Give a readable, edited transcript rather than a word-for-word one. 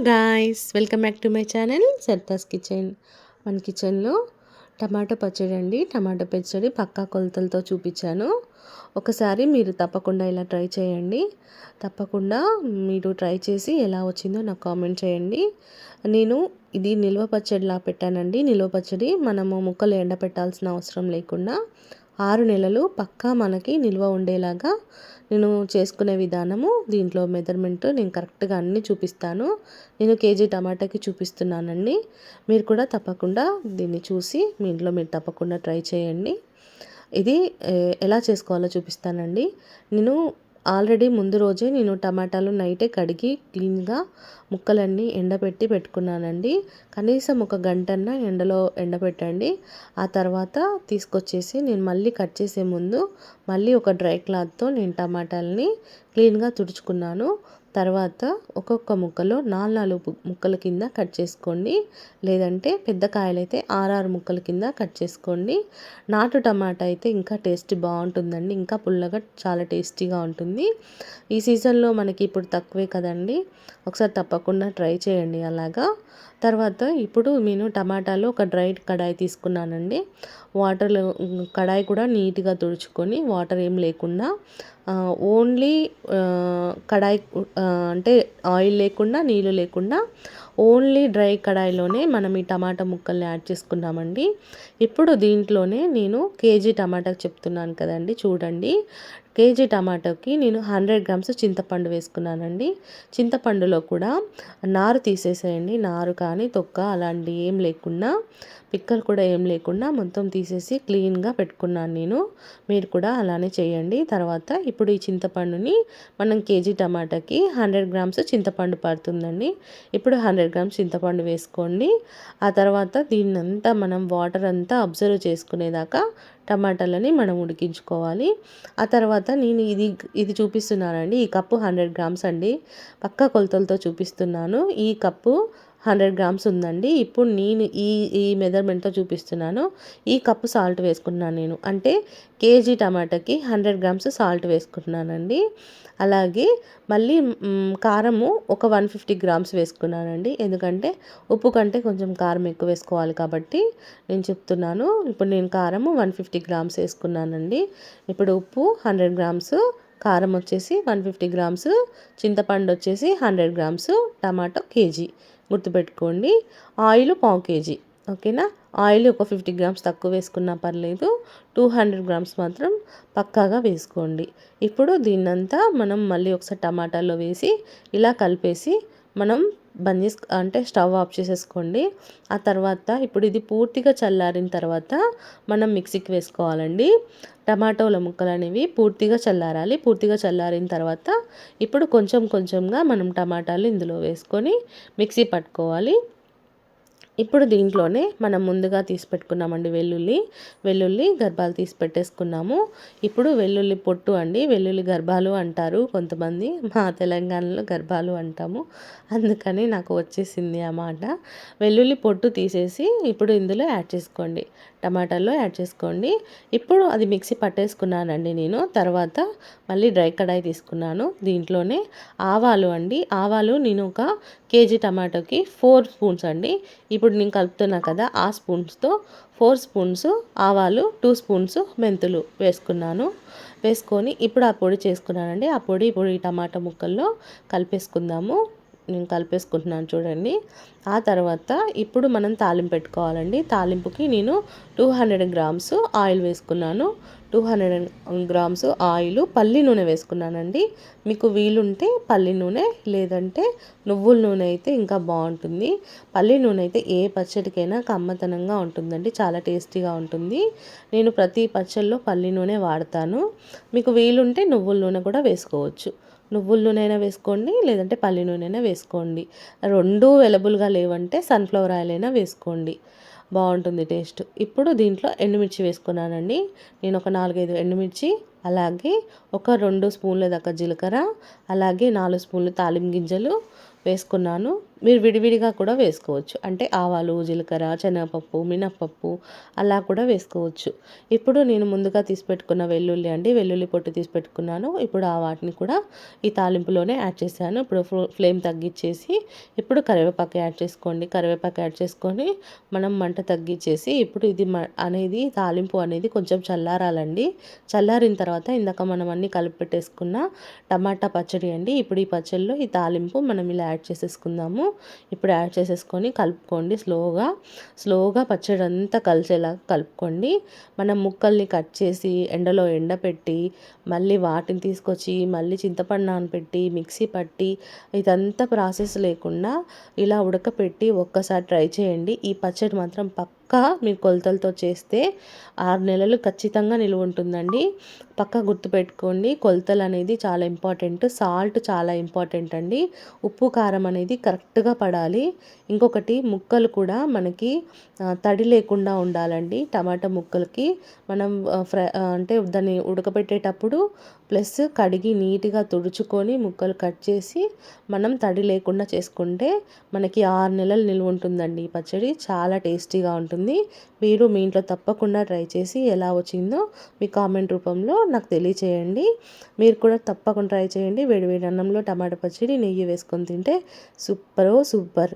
Guys, welcome back to my channel Saritha's kitchen. మన కిచెన్లో టమాటా పచ్చడి అండి. టమాటా పచ్చడి పక్కా కొలతలతో చూపించాను. ఒకసారి మీరు తప్పకుండా ఇలా ట్రై చేయండి. తప్పకుండా మీరు ట్రై చేసి ఎలా వచ్చిందో నాకు కామెంట్ చేయండి. నేను ఇది నిల్వ పచ్చడిలా పెట్టానండి. నిల్వ పచ్చడి మనము ముక్కలు ఎండపెట్టాల్సిన అవసరం లేకుండా 6 నెలలు పక్కా మనకి నిల్వ ఉండేలాగా నేను చేసుకునే విధానము, దీంట్లో మెజర్మెంట్ నేను కరెక్ట్గా అన్నీ చూపిస్తాను. నేను కేజీ టమాటాకి చూపిస్తున్నానండి. మీరు కూడా తప్పకుండా దీన్ని చూసి మీ ఇంట్లో మీరు తప్పకుండా ట్రై చేయండి. ఇది ఎలా చేసుకోవాలో చూపిస్తానండి. నేను ఆల్రెడీ ముందు రోజే టమాటాలు నైటే కడిగి క్లీన్గా ముక్కలన్నీ ఎండబెట్టి పెట్టుకున్నానండి. కనీసం ఒక గంటన్న ఎండలో ఎండబెట్టండి. ఆ తర్వాత తీసుకొచ్చేసి నేను మళ్ళీ కట్ చేసే ముందు మళ్ళీ ఒక డ్రై క్లాత్తో నేను టమాటాలని క్లీన్గా తుడుచుకున్నాను. తర్వాత ఒక్కొక్క ముక్కలో 4 ముక్కల కింద కట్ చేసుకోండి. లేదంటే పెద్ద కాయలైతే 6 ముక్కల కింద కట్ చేసుకోండి. నాటు టమాటా అయితే ఇంకా టేస్ట్ బాగుంటుందండి. ఇంకా పుల్లగా చాలా టేస్టీగా ఉంటుంది. ఈ సీజన్లో మనకి ఇప్పుడు తక్కువే కదండి. ఒకసారి తప్పకుండా ట్రై చేయండి అలాగా. తర్వాత ఇప్పుడు నేను టమాటాలో ఒక డ్రై కడాయి తీసుకున్నానండి. వాటర్లో కడాయి కూడా నీట్గా తుడుచుకొని వాటర్ ఏం లేకుండా ఓన్లీ కడాయి అంటే ఆయిల్ లేకుండా నీళ్ళు లేకుండా ఓన్లీ డ్రై కడాయిలోనే మనం ఈ టమాటా ముక్కల్ని యాడ్ చేసుకున్నామండి. ఇప్పుడు దీంట్లోనే నేను కేజీ టమాటాకి చెప్తున్నాను కదండి, చూడండి. కేజీ టమాటాకి నేను 100 గ్రామ్స్ చింతపండు వేసుకున్నానండి. చింతపండులో కూడా నారు తీసేసేయండి. నారు కానీ తొక్క అలాంటివి ఏం లేకుండా, పిక్కలు కూడా ఏం లేకుండా మొత్తం తీసేసి క్లీన్గా పెట్టుకున్నాను నేను. మీరు కూడా అలానే చేయండి. తర్వాత ఇప్పుడు ఈ చింతపండుని మనం కేజీ టమాటాకి 100 గ్రామ్స్ చింతపండు పడుతుందండి. ఇప్పుడు 100 గ్రామ్స్ చింతపండు వేసుకోండి. ఆ తర్వాత దీన్నంతా మనం వాటర్ అంతా అబ్జర్వ్ చేసుకునేదాకా టమాటాలని మనం ఉడికించుకోవాలి. ఆ తర్వాత నేను ఇది చూపిస్తున్నానండి. ఈ కప్పు 100 గ్రామ్స్ అండి. పక్కా కొలతలతో చూపిస్తున్నాను. ఈ కప్పు 100 గ్రామ్స్ ఉందండి. ఇప్పుడు నేను ఈ మెజర్మెంట్తో చూపిస్తున్నాను. ఈ కప్పు సాల్ట్ వేసుకున్నాను నేను. అంటే కేజీ టమాటాకి 100 గ్రామ్స్ సాల్ట్ వేసుకున్నానండి. అలాగే మళ్ళీ కారము ఒక 150 గ్రామ్స్ వేసుకున్నానండి. ఎందుకంటే ఉప్పు కంటే కొంచెం కారం ఎక్కువ వేసుకోవాలి కాబట్టి నేను చెప్తున్నాను. ఇప్పుడు నేను కారము 150 గ్రామ్స్ వేసుకున్నానండి. ఇప్పుడు ఉప్పు 100 గ్రామ్స్, కారం వచ్చేసి 150 గ్రామ్స్, చింతపండు వచ్చేసి 100 గ్రామ్స్, టమాటో కేజీ గుర్తుపెట్టుకోండి. Oil 1/4 KG. ఓకేనా. ఆయిల్ ఒక 50 గ్రామ్స్ తక్కువ వేసుకున్నా పర్లేదు. 200 గ్రామ్స్ మాత్రం పక్కాగా వేసుకోండి. ఇప్పుడు దీన్నంతా మనం మళ్ళీ ఒకసారి టమాటాలో వేసి ఇలా కలిపేసి మనం అంటే స్టవ్ ఆఫ్ చేసేసుకోండి. ఆ తర్వాత ఇప్పుడు ఇది పూర్తిగా చల్లారిన తర్వాత మనం మిక్సీకి వేసుకోవాలండి. టమాటోల ముక్కలు అనేవి పూర్తిగా చల్లారాలి. పూర్తిగా చల్లారిన తర్వాత ఇప్పుడు కొంచెం కొంచెంగా మనం టమాటాలు ఇందులో వేసుకొని మిక్సీ పట్టుకోవాలి. ఇప్పుడు దీంట్లోనే మనం ముందుగా తీసి పెట్టుకున్నామండి వెల్లుల్లి గర్భాలు తీసి పెట్టేసుకున్నాము. ఇప్పుడు వెల్లుల్లి పొట్టు అండి, వెల్లుల్లి గర్భాలు అంటారు కొంతమంది, మా తెలంగాణలో గర్భాలు అంటాము, అందుకని నాకు వచ్చేసింది ఆ మాట. వెల్లుల్లి పొట్టు తీసేసి ఇప్పుడు ఇందులో యాడ్ చేసుకోండి, టమాటాల్లో యాడ్ చేసుకోండి. ఇప్పుడు అది మిక్సీ పట్టేసుకున్నానండి నేను. తర్వాత మళ్ళీ డ్రై కడాయి తీసుకున్నాను. దీంట్లోనే ఆవాలు అండి, ఆవాలు నేను ఒక కేజీ టమాటోకి 4 స్పూన్స్ అండి. ఇప్పుడు నేను కలుపుతున్నా కదా, ఆ స్పూన్స్తో 4 స్పూన్స్ ఆవాలు, 2 స్పూన్స్ మెంతులు వేసుకొని ఇప్పుడు ఆ పొడి చేసుకున్నానండి. ఆ పొడి ఇప్పుడు ఈ టమాటా ముక్కల్లో కలిపేసుకుందాము. నేను కలిపేసుకుంటున్నాను చూడండి. ఆ తర్వాత ఇప్పుడు మనం తాలింపు పెట్టుకోవాలండి. తాలింపుకి నేను 200 గ్రామ్స్ ఆయిల్ వేసుకున్నాను. 200 గ్రామ్స్ ఆయిల్ పల్లి నూనె వేసుకున్నానండి. మీకు వీలుంటే పల్లి నూనె, లేదంటే నువ్వుల నూనె అయితే ఇంకా బాగుంటుంది. పల్లి నూనె అయితే ఏ పచ్చడికైనా కమ్మతనంగా ఉంటుందండి, చాలా టేస్టీగా ఉంటుంది. నేను ప్రతి పచ్చళ్ళలో పల్లి నూనె వాడతాను. మీకు వీలుంటే నువ్వుల నూనె కూడా వేసుకోవచ్చు. నువ్వుల నూనె అయినా వేసుకోండి, లేదంటే పల్లి నూనె అయినా వేసుకోండి. రెండూ అవైలబుల్గా లేవంటే సన్ఫ్లవర్ ఆయిల్ అయినా వేసుకోండి, బాగుంటుంది టేస్ట్. ఇప్పుడు దీంట్లో ఎండుమిర్చి వేసుకున్నానండి. నేను ఒక 4-5 ఎండుమిర్చి, అలాగే ఒక 2 స్పూన్ల దాకా జీలకర్ర, అలాగే 4 స్పూన్లు తాలింపు గింజలు వేసుకున్నాను. మీరు విడివిడిగా కూడా వేసుకోవచ్చు. అంటే ఆవాలు, జీలకర్ర, శనగపప్పు, మినప్పప్పు అలా కూడా వేసుకోవచ్చు. ఇప్పుడు నేను ముందుగా తీసి పెట్టుకున్న వెల్లుల్లి అండి, వెల్లుల్లి పొట్టు తీసి పెట్టుకున్నాను. ఇప్పుడు ఆ వాటిని కూడా ఈ తాలింపులోనే యాడ్ చేశాను. ఇప్పుడు ఫ్లేమ్ తగ్గించేసి ఇప్పుడు కరివేపాకు యాడ్ చేసుకోండి. కరివేపాకు యాడ్ చేసుకొని మనం మంట తగ్గించేసి ఇప్పుడు ఇది అనేది తాలింపు అనేది కొంచెం చల్లారాలండి. చల్లారిన తర్వాత ఇందాక మనం అన్నీ కలిపి పెట్టేసుకున్న టమాటా పచ్చడి అండి. ఇప్పుడు ఈ పచ్చడిలో ఈ తాలింపు మనం ఇలా యాడ్ చేసేసుకుందాము. ఇప్పుడు యాడ్ చేసేసుకొని కలుపుకోండి. స్లోగా పచ్చడి అంతా కలిసేలా కలుపుకోండి. మనం ముక్కల్ని కట్ చేసి ఎండలో ఎండపెట్టి మళ్ళీ వాటిని తీసుకొచ్చి మళ్ళీ చింతపండు నానబెట్టి మిక్సీ పట్టి ఇదంతా ప్రాసెస్ లేకుండా ఇలా ఉడకపెట్టి ఒక్కసారి ట్రై చేయండి. ఈ పచ్చడి మాత్రం పక్కా మీరు కొలతలతో చేస్తే 6 నెలలు ఖచ్చితంగా నిలువ ఉంటుందండి. పక్కా గుర్తుపెట్టుకోండి. కొలతలు అనేది చాలా ఇంపార్టెంట్. సాల్ట్ చాలా ఇంపార్టెంట్ అండి. ఉప్పు కారం అనేది కరెక్ట్గా పడాలి. ఇంకొకటి ముక్కలు కూడా మనకి తడి లేకుండా ఉండాలండి. టమాటా ముక్కలకి మనం అంటే దాన్ని ఉడకబెట్టేటప్పుడు ప్లస్ కడిగి నీట్గా తుడుచుకొని ముక్కలు కట్ చేసి మనం తడి లేకుండా చేసుకుంటే మనకి 6 నెలలు నిలువ ఉంటుందండి. ఈ పచ్చడి చాలా టేస్టీగా ఉంటుంది. మీరు మీ ఇంట్లో తప్పకుండా ట్రై చేసి ఎలా వచ్చిందో మీ కామెంట్ రూపంలో నాకు తెలియచేయండి. మీరు కూడా తప్పకుండా ట్రై చేయండి. వేడి వేడి అన్నంలో టమాటా పచ్చడి నెయ్యి వేసుకొని తింటే సూపర్.